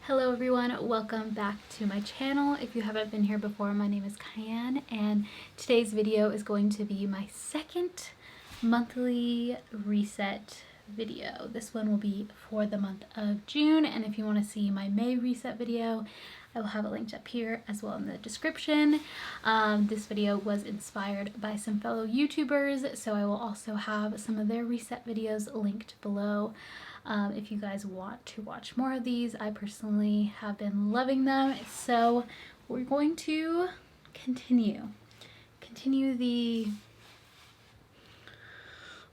Hello everyone, welcome back to my channel. If you haven't been here before, my name is Kian and today's video is going to be my second monthly reset video. This one will be for the month of June, and if you want to see my May reset video, I will have it linked up here as well in the description. This video was inspired by some fellow YouTubers, so I will also have some of their reset videos linked below. If you guys want to watch more of these, I personally have been loving them, so we're going to continue the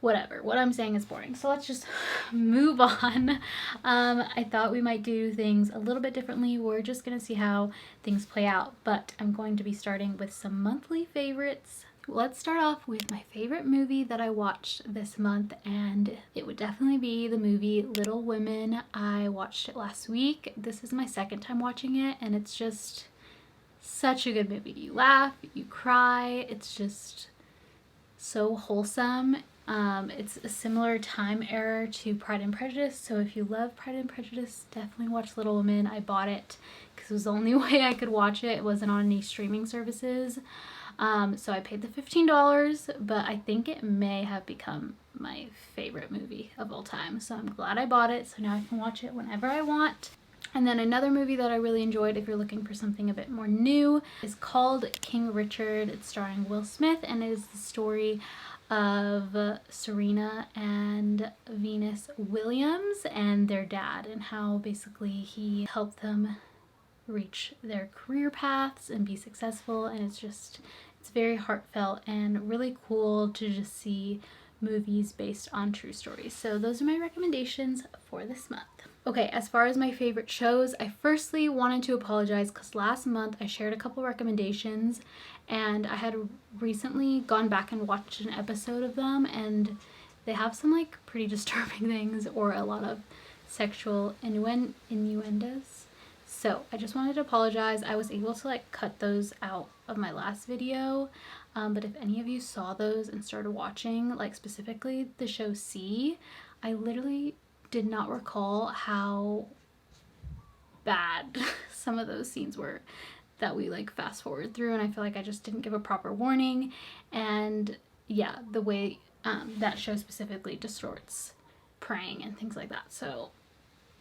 whatever. What I'm saying is boring, so let's just move on. I thought we might do things a little bit differently. We're just gonna see how things play out, but I'm going to be starting with some monthly favorites. Let's start off with my favorite movie that I watched this month, and it would definitely be the movie Little Women. I watched it last week. This is my second time watching it, and it's just such a good movie. You laugh, you cry, it's just so wholesome. It's a similar time era to Pride and Prejudice, so if you love Pride and Prejudice, definitely watch Little Women. I bought it because it was the only way I could watch it. It wasn't on any streaming services. So I paid the $15, but I think it may have become my favorite movie of all time. So I'm glad I bought it, so now I can watch it whenever I want. And then another movie that I really enjoyed, if you're looking for something a bit more new, is called King Richard. It's starring Will Smith, and it is the story of Serena and Venus Williams and their dad, and how basically he helped them reach their career paths and be successful. And it's very heartfelt and really cool to just see movies based on true stories. So those are my recommendations for this month. Okay, as far as my favorite shows, I firstly wanted to apologize because last month I shared a couple recommendations and I had recently gone back and watched an episode of them, and they have some like pretty disturbing things or a lot of sexual innuendos. So I just wanted to apologize. I was able to like cut those out of my last video, but if any of you saw those and started watching, like specifically the show C, I literally did not recall how bad some of those scenes were that we like fast forward through, and I feel like I just didn't give a proper warning. And yeah, the way that show specifically distorts praying and things like that. So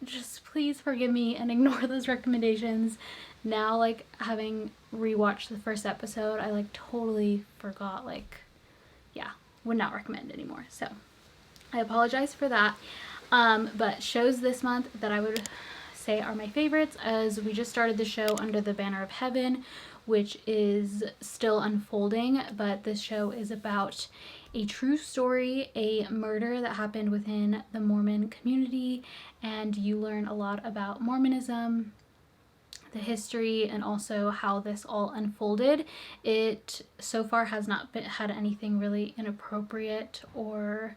just please forgive me and ignore those recommendations. Now, like, having rewatched the first episode, I like totally forgot, like, yeah, would not recommend anymore. So I apologize for that. But shows this month that I would say are my favorites, as we just started the show Under the Banner of Heaven, which is still unfolding, but this show is about a true story, a murder that happened within the Mormon community, and you learn a lot about Mormonism, the history, and also how this all unfolded. It so far has not had anything really inappropriate or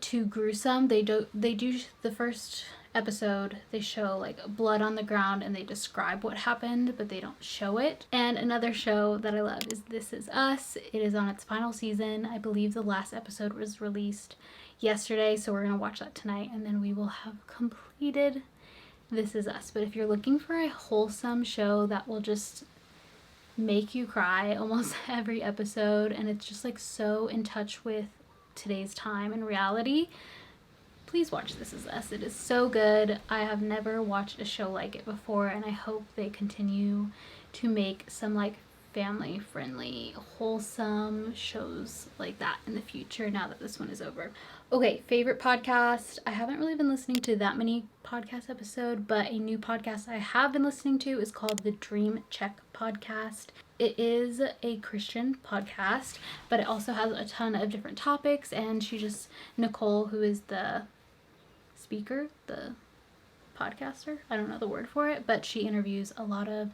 too gruesome. They do the first episode, they show like blood on the ground and they describe what happened, but they don't show it. And another show that I love is This Is Us. It is on its final season. I believe the last episode was released yesterday, so we're gonna watch that tonight, and then we will have completed This Is Us. But if you're looking for a wholesome show that will just make you cry almost every episode, and it's just like so in touch with today's time and reality, please watch This Is Us. It is so good. I have never watched a show like it before, and I hope they continue to make some like family friendly, wholesome shows like that in the future now that this one is over. Okay, favorite podcast. I haven't really been listening to that many podcast episodes, but a new podcast I have been listening to is called the Dreamcheck podcast. It is a Christian podcast, but it also has a ton of different topics, and Nicole, who is the speaker, the podcaster, I don't know the word for it, but she interviews a lot of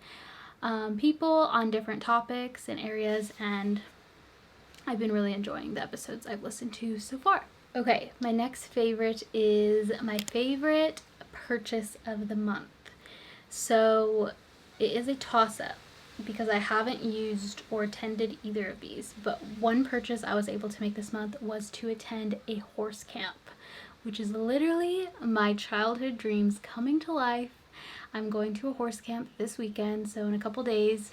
people on different topics and areas, and I've been really enjoying the episodes I've listened to so far. Okay, my next favorite is my favorite purchase of the month. So it is a toss-up because I haven't used or attended either of these, but one purchase I was able to make this month was to attend a horse camp, which is literally my childhood dreams coming to life. I'm going to a horse camp this weekend, so in a couple days,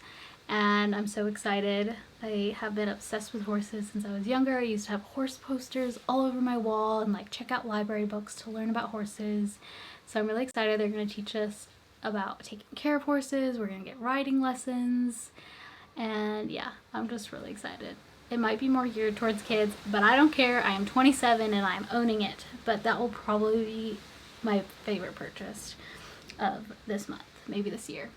and I'm so excited. I have been obsessed with horses since I was younger. I used to have horse posters all over my wall and like check out library books to learn about horses. So I'm really excited. They're going to teach us about taking care of horses. We're going to get riding lessons. And yeah, I'm just really excited. It might be more geared towards kids, but I don't care. I am 27 and I'm owning it. But that will probably be my favorite purchase of this month, maybe this year.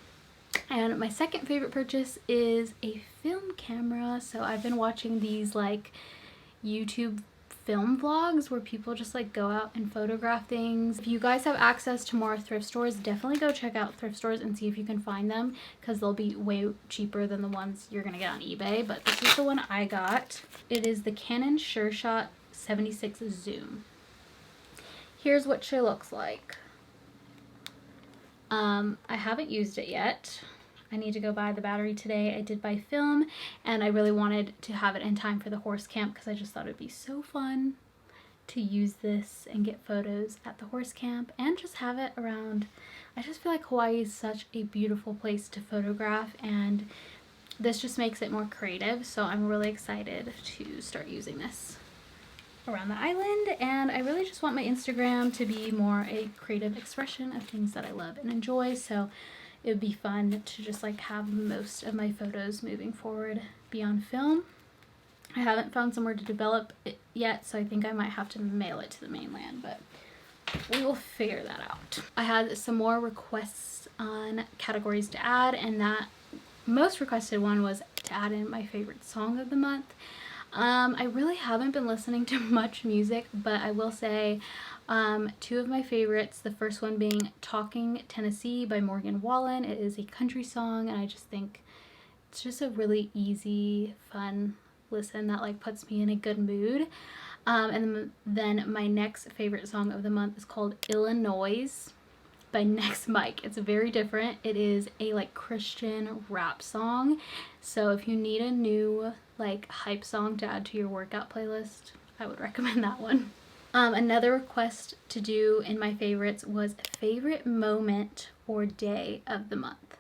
And my second favorite purchase is a film camera. So I've been watching these like YouTube film vlogs where people just like go out and photograph things. If you guys have access to more thrift stores, definitely go check out thrift stores and see if you can find them, because they'll be way cheaper than the ones you're gonna get on eBay. But this is the one I got. It is the Canon SureShot 76 Zoom. Here's what she looks like. I haven't used it yet. I need to go buy the battery today. I did buy film, and I really wanted to have it in time for the horse camp because I just thought it'd be so fun to use this and get photos at the horse camp and just have it around. I just feel like Hawaii is such a beautiful place to photograph, and this just makes it more creative. So I'm really excited to start using this around the island, and I really just want my Instagram to be more a creative expression of things that I love and enjoy. So it would be fun to just like have most of my photos moving forward be on film. I haven't found somewhere to develop it yet, so I think I might have to mail it to the mainland, but we will figure that out. I had some more requests on categories to add, and that most requested one was to add in my favorite song of the month. I really haven't been listening to much music, but I will say two of my favorites, the first one being Talkin, Tennessee by Morgan Wallen. It is a country song, and I just think it's just a really easy, fun listen that like puts me in a good mood. And then my next favorite song of the month is called Illinois by Next Mike. It's very different. It is a like Christian rap song. So if you need a new like hype song to add to your workout playlist, I would recommend that one. Another request to do in my favorites was favorite moment or day of the month.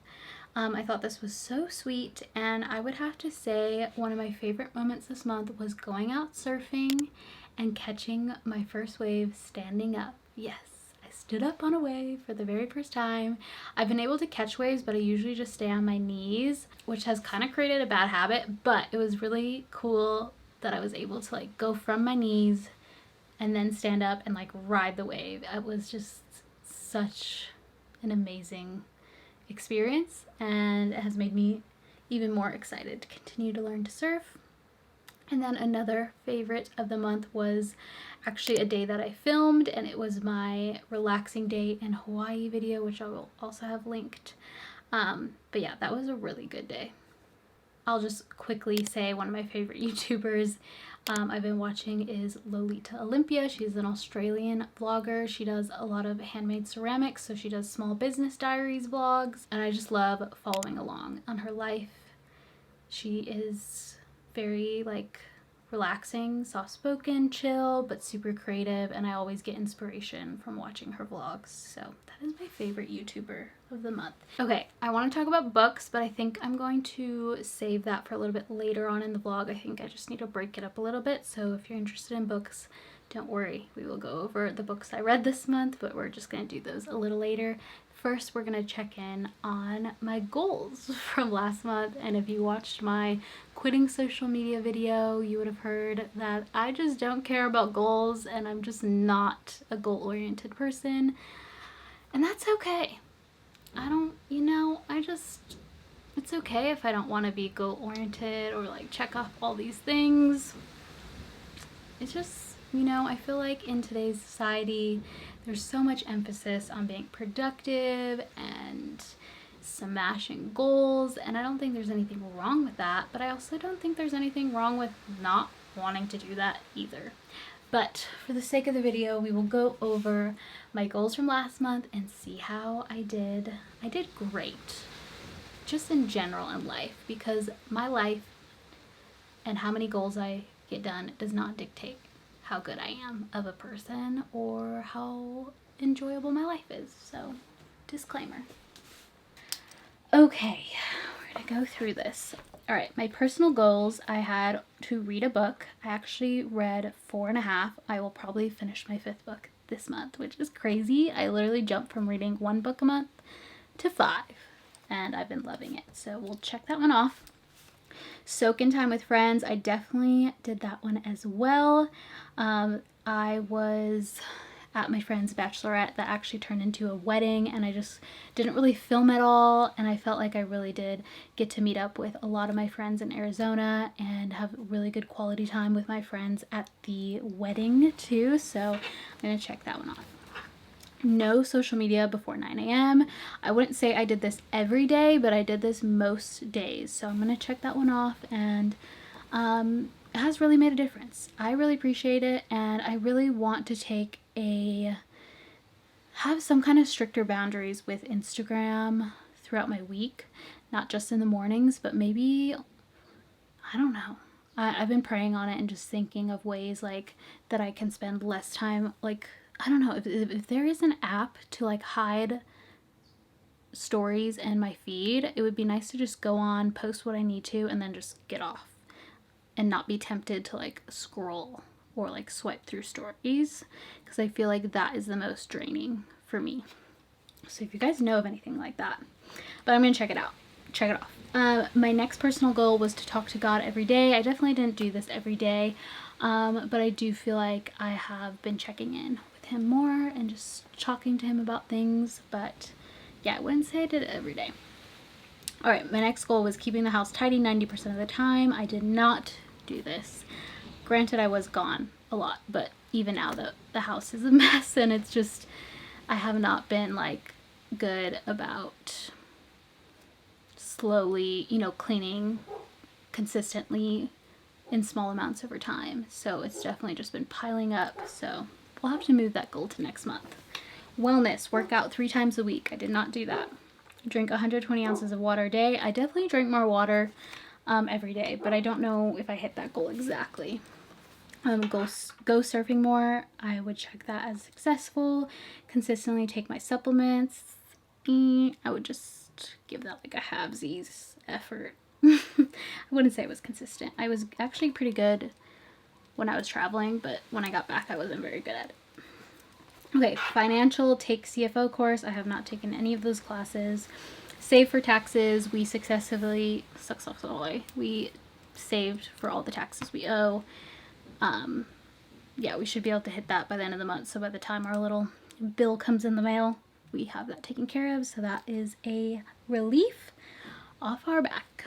I thought this was so sweet, and I would have to say one of my favorite moments this month was going out surfing and catching my first wave standing up. Yes, I stood up on a wave for the very first time. I've been able to catch waves, but I usually just stay on my knees, which has kind of created a bad habit, but it was really cool that I was able to like go from my knees and then stand up and like ride the wave. It was just such an amazing experience, and it has made me even more excited to continue to learn to surf. And then another favorite of the month was actually a day that I filmed, and it was my relaxing day in Hawaii video, which I will also have linked. But yeah, that was a really good day. I'll just quickly say one of my favorite YouTubers I've been watching is Lolita Olympia. She's an Australian vlogger. She does a lot of handmade ceramics, so she does small business diaries vlogs, and I just love following along on her life. She is very like relaxing, soft-spoken, chill, but super creative, and I always get inspiration from watching her vlogs. So that is my favorite YouTuber of the month. Okay, I want to talk about books, but I think I'm going to save that for a little bit later on in the vlog. I think I just need to break it up a little bit, so if you're interested in books, don't worry. We will go over the books I read this month, but we're just going to do those a little later. First, we're going to check in on my goals from last month, and if you watched my quitting social media video, you would have heard that I just don't care about goals, and I'm just not a goal-oriented person, and that's okay. It's okay if I don't want to be goal-oriented or like check off all these things. It's just, I feel like in today's society, there's so much emphasis on being productive and smashing goals, and I don't think there's anything wrong with that, but I also don't think there's anything wrong with not wanting to do that either. But for the sake of the video, we will go over my goals from last month and see how I did. I did great, just in general in life, because my life and how many goals I get done does not dictate how good I am of a person or how enjoyable my life is. So disclaimer. Okay, we're gonna go through this. All right, my personal goals, I had to read a book. I actually read 4.5. I will probably finish my 5th book this month, which is crazy. I literally jumped from reading 1 book a month to 5, and I've been loving it. So we'll check that one off. Soak in time with friends. I definitely did that one as well. I was at my friend's bachelorette that actually turned into a wedding, and I just didn't really film at all, and I felt like I really did get to meet up with a lot of my friends in Arizona and have really good quality time with my friends at the wedding too, so I'm gonna check that one off. No social media before 9 a.m. I wouldn't say I did this every day, but I did this most days, so I'm gonna check that one off, and it has really made a difference. I really appreciate it, and I really want to have some kind of stricter boundaries with Instagram throughout my week, not just in the mornings, but maybe, I don't know. I've been praying on it and just thinking of ways like that I can spend less time, like, I don't know, if there is an app to like hide stories in my feed, it would be nice to just go on, post what I need to, and then just get off and not be tempted to like scroll or like swipe through stories, because I feel like that is the most draining for me. So if you guys know of anything like that, but I'm gonna check it off. My next personal goal was to talk to God every day. I definitely didn't do this every day, but I do feel like I have been checking in with him more and just talking to him about things. But yeah, I wouldn't say I did it every day. All right, my next goal was keeping the house tidy 90% of the time. I did not do this. Granted, I was gone a lot, but even now the house is a mess, and it's just, I have not been like good about slowly, you know, cleaning consistently in small amounts over time. So it's definitely just been piling up. So we'll have to move that goal to next month. Wellness, work out 3 times a week. I did not do that. Drink 120 ounces of water a day. I definitely drink more water every day, but I don't know if I hit that goal exactly. Go surfing more. I would check that as successful. Consistently take my supplements. I would just give that like a halvesies effort. I wouldn't say it was consistent. I was actually pretty good when I was traveling, but when I got back I wasn't very good at it. Okay, financial, take CFO course. I have not taken any of those classes. Save for taxes. We successfully we saved for all the taxes we owe. Yeah, we should be able to hit that by the end of the month, so by the time our little bill comes in the mail, we have that taken care of, so that is a relief off our back.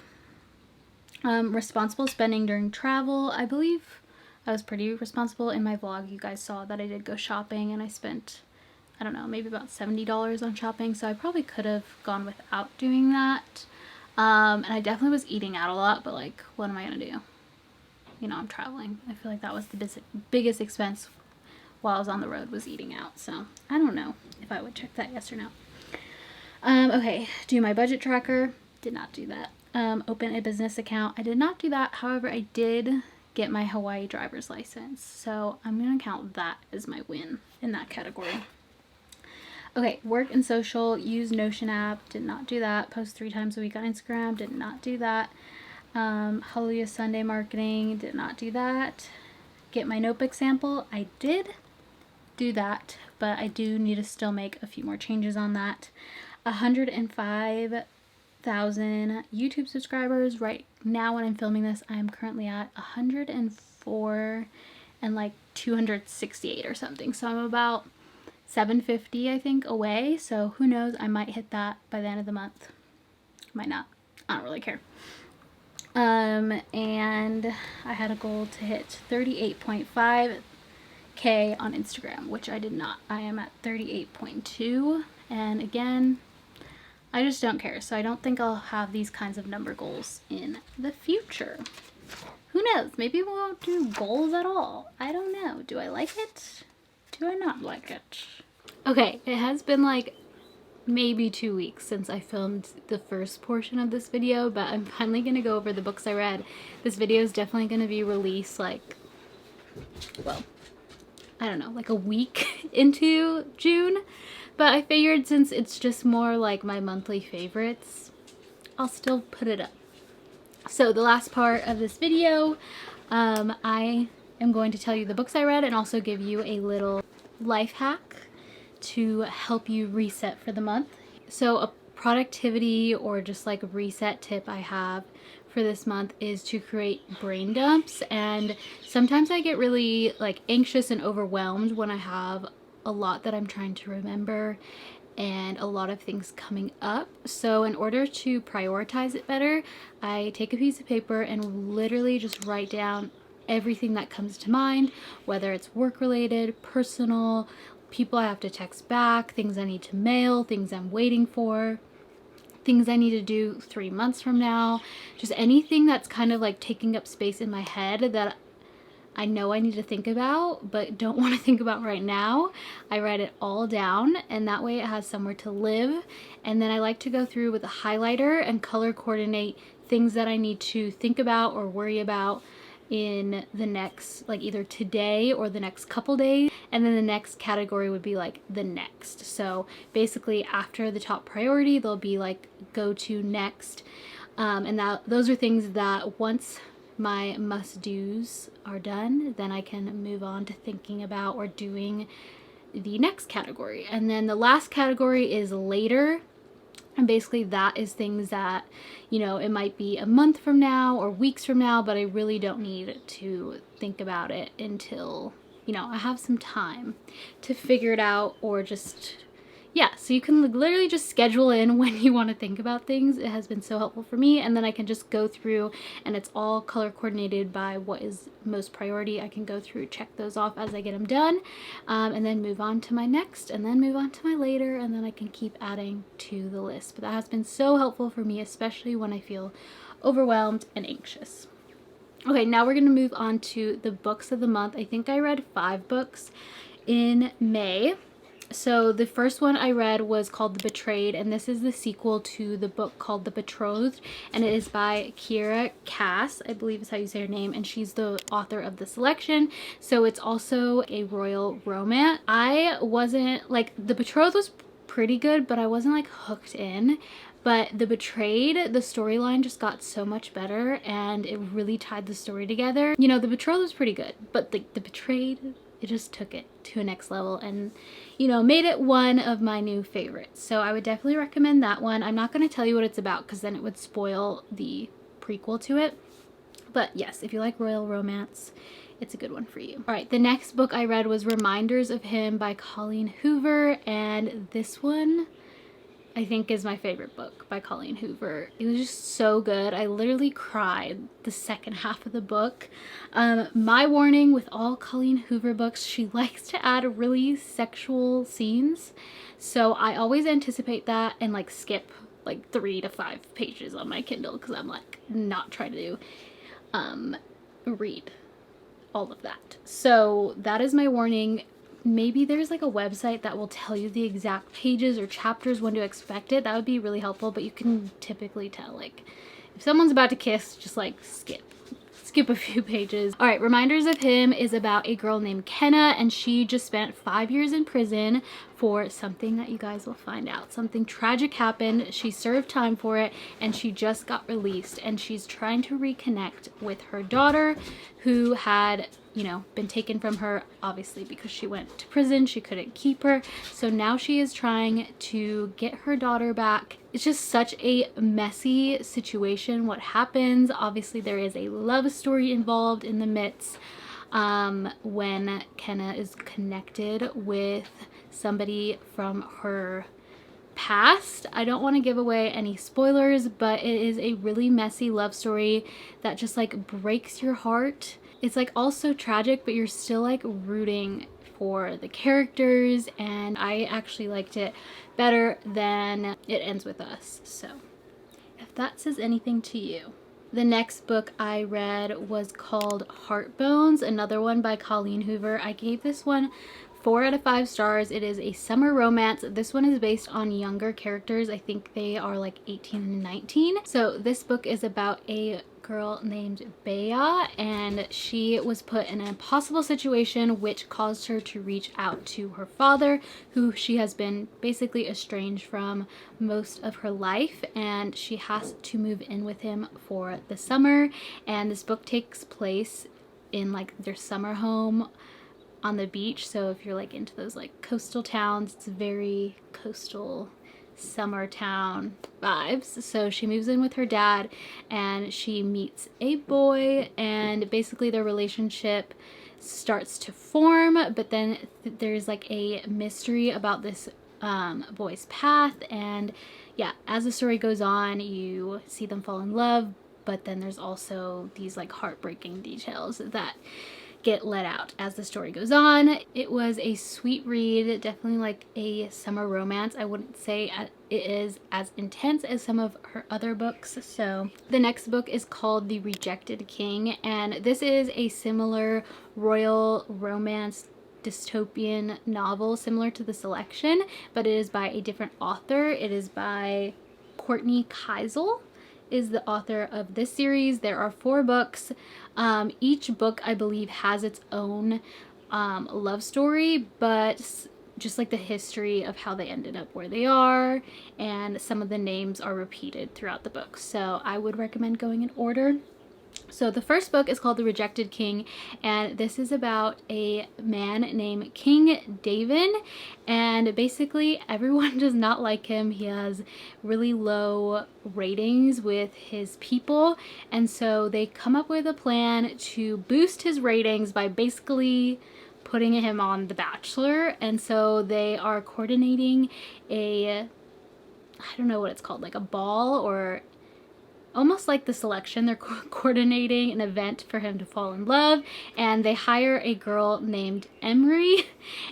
Responsible spending during travel. I believe I was pretty responsible. In my vlog you guys saw that I did go shopping, and I spent, I don't know, maybe about $70 on shopping, so I probably could have gone without doing that. And I definitely was eating out a lot, but like, what am I gonna do? You know, I'm traveling. I feel like that was the biggest expense while I was on the road, was eating out. So I don't know if I would check that yes or no. Okay, do my budget tracker. Did not do that. Open a business account. I did not do that. However, I did get my Hawaii driver's license. So I'm going to count that as my win in that category. Okay, work and social. Use Notion app. Did not do that. Post 3 times a week on Instagram. Did not do that. Hallelujah Sunday marketing, did not do that. Get my notebook sample, I did do that, but I do need to still make a few more changes on that. 105,000 YouTube subscribers. Right now when I'm filming this, I'm currently at 104 and like 268 or something, so I'm about 750 I think away, so who knows, I might hit that by the end of the month. Might not. I don't really care. And I had a goal to hit 38.5K on Instagram, which I did not. I am at 38.2, and again, I just don't care, so I don't think I'll have these kinds of number goals in the future. Who knows? Maybe we won't do goals at all. I don't know. Do I like it? Do I not like it? Okay, it has been like maybe 2 weeks since I filmed the first portion of this video, but I'm finally gonna go over the books I read. This video is definitely gonna be released like, well, I don't know, like a week into June. but I figured since it's just more like my monthly favorites, I'll still put it up. So the last part of this video, I am going to tell you the books I read and also give you a little life hack to help you reset for the month. So a productivity or just like a reset tip I have for this month is to create brain dumps. And sometimes I get really like anxious and overwhelmed when I have a lot that I'm trying to remember and a lot of things coming up. So in order to prioritize it better, I take a piece of paper and literally just write down everything that comes to mind, whether it's work related, personal, people I have to text back, things I need to mail, things I'm waiting for, things I need to do 3 months from now, just anything that's kind of like taking up space in my head that I know I need to think about but don't want to think about right now. I write it all down, and that way it has somewhere to live. And then I like to go through with a highlighter and color coordinate things that I need to think about or worry about in the next, like either today or the next couple days. And then the next category would be like the next. So basically after the top priority, there'll be like go to next. And those are things that once my must-dos are done, then I can move on to thinking about or doing the next category. And then the last category is later. And basically that is things that, you know, it might be a month from now or weeks from now, but I really don't need to think about it until, you know, I have some time to figure it out, or just, yeah, so you can literally just schedule in when you want to think about things. It has been so helpful for me, and then I can just go through and it's all color coordinated by what is most priority. I can go through, check those off as I get them done, and then move on to my next, and then move on to my later, and then I can keep adding to the list. But that has been so helpful for me, especially when I feel overwhelmed and anxious. Okay, now we're going to move on to the books of the month. I think I read 5 books in May. So the first one I read was called The Betrayed, and this is the sequel to the book called The Betrothed, and it is by Kiera Cass, I believe is how you say her name, and she's the author of the selection. So it's also a royal romance. I wasn't, like, The Betrothed was pretty good, but I wasn't like hooked in. But The Betrayed, the storyline just got so much better, and it really tied the story together. You know, The Betrothed was pretty good, but The Betrayed, it just took it to a next level and, you know, made it one of my new favorites. So I would definitely recommend that one. I'm not going to tell you what it's about because then it would spoil the prequel to it. But yes, if you like royal romance, it's a good one for you. All right, the next book I read was Reminders of Him by Colleen Hoover, and this one I think is my favorite book by Colleen Hoover. It was just so good. I literally cried the second half of the book. My warning with all Colleen Hoover books, she likes to add really sexual scenes. So I always anticipate that and like skip like 3 to 5 pages on my Kindle because I'm like not trying to read all of that. So that is my warning. Maybe there's like a website that will tell you the exact pages or chapters when to expect it. That would be really helpful, but you can typically tell, like, if someone's about to kiss, just like skip a few pages. All right, Reminders of Him is about a girl named Kenna, and she just spent 5 years in prison for something that you guys will find out. Something tragic happened. She served time for it, and she just got released, and she's trying to reconnect with her daughter who had, you know, been taken from her, obviously because she went to prison. She couldn't keep her, so now she is trying to get her daughter back. It's just such a messy situation what happens. Obviously there is a love story involved in the midst when Kenna is connected with somebody from her past. I don't want to give away any spoilers, but it is a really messy love story that just like breaks your heart. It's like also tragic, but you're still like rooting for the characters, and I actually liked it better than It Ends With Us. So if that says anything to you. The next book I read was called Heartbones, another one by Colleen Hoover. I gave this one 4 out of 5 stars. It is a summer romance. This one is based on younger characters. I think they are like 18 and 19. So this book is about a girl named Bea, and she was put in an impossible situation which caused her to reach out to her father, who she has been basically estranged from most of her life, and she has to move in with him for the summer. And this book takes place in like their summer home on the beach. So if you're like into those like coastal towns, it's very coastal summer town vibes. So she moves in with her dad and she meets a boy, and basically their relationship starts to form, but then there's like a mystery about this boy's path. And yeah, as the story goes on, you see them fall in love, but then there's also these like heartbreaking details that get let out as the story goes on. It was a sweet read, definitely like a summer romance. I wouldn't say it is as intense as some of her other books. So the next book is called The Rejected King, and this is a similar royal romance dystopian novel similar to The Selection, but it is by a different author. It is by Courtney Keisel is the author of this series. There are 4 books. Each book I believe has its own love story, but just like the history of how they ended up where they are, and some of the names are repeated throughout the book. So I would recommend going in order. So the first book is called The Rejected King, and this is about a man named King David, and basically everyone does not like him. He has really low ratings with his people, and so they come up with a plan to boost his ratings by basically putting him on The Bachelor. And so they are coordinating I don't know what it's called, like a ball, or almost like The Selection. They're coordinating an event for him to fall in love, and they hire a girl named Emery,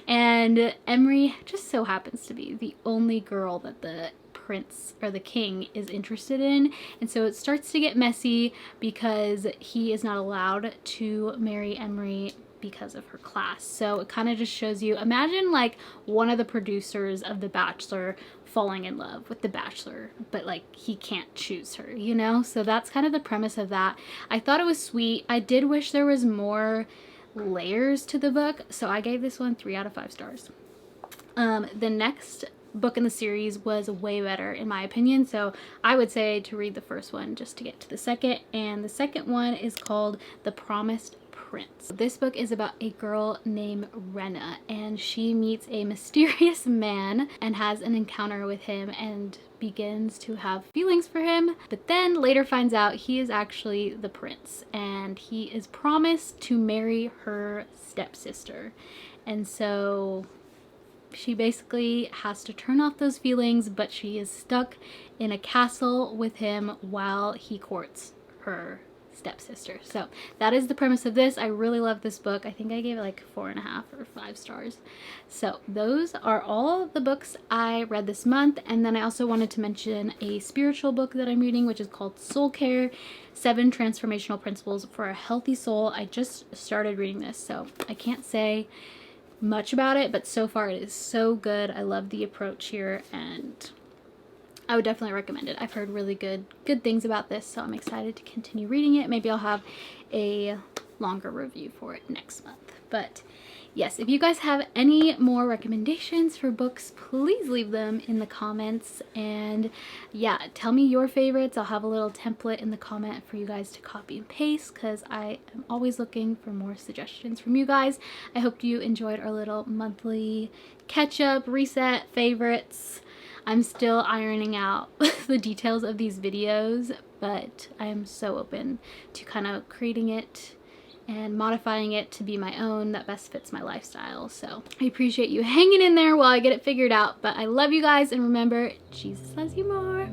and Emery just so happens to be the only girl that the prince or the king is interested in. And so it starts to get messy because he is not allowed to marry Emery because of her class. So it kind of just shows you, imagine like one of the producers of The Bachelor falling in love with The Bachelor, but like he can't choose her, you know? So that's kind of the premise of that. I thought it was sweet. I did wish there was more layers to the book, so I gave this one 3 out of 5 stars. The next book in the series was way better in my opinion, so I would say to read the first one just to get to the second. And the second one is called The Promised Prince. This book is about a girl named Renna, and she meets a mysterious man and has an encounter with him and begins to have feelings for him, but then later finds out he is actually the prince, and he is promised to marry her stepsister. And so she basically has to turn off those feelings, but she is stuck in a castle with him while he courts her stepsister. So that is the premise of this. I really love this book. I think I gave it like 4.5 or 5 stars. So those are all the books I read this month. And then I also wanted to mention a spiritual book that I'm reading, which is called Soul Care: 7 Transformational Principles for a Healthy Soul. I just started reading this, so I can't say much about it, but so far it is so good. I love the approach here, and I would definitely recommend it. I've heard really good things about this, so I'm excited to continue reading it. Maybe I'll have a longer review for it next month. But yes, if you guys have any more recommendations for books, please leave them in the comments. And yeah, tell me your favorites. I'll have a little template in the comment for you guys to copy and paste, because I am always looking for more suggestions from you guys. I hope you enjoyed our little monthly catch-up, reset, favorites. I'm still ironing out the details of these videos, but I am so open to kind of creating it and modifying it to be my own that best fits my lifestyle. So I appreciate you hanging in there while I get it figured out, but I love you guys, and remember, Jesus loves you more.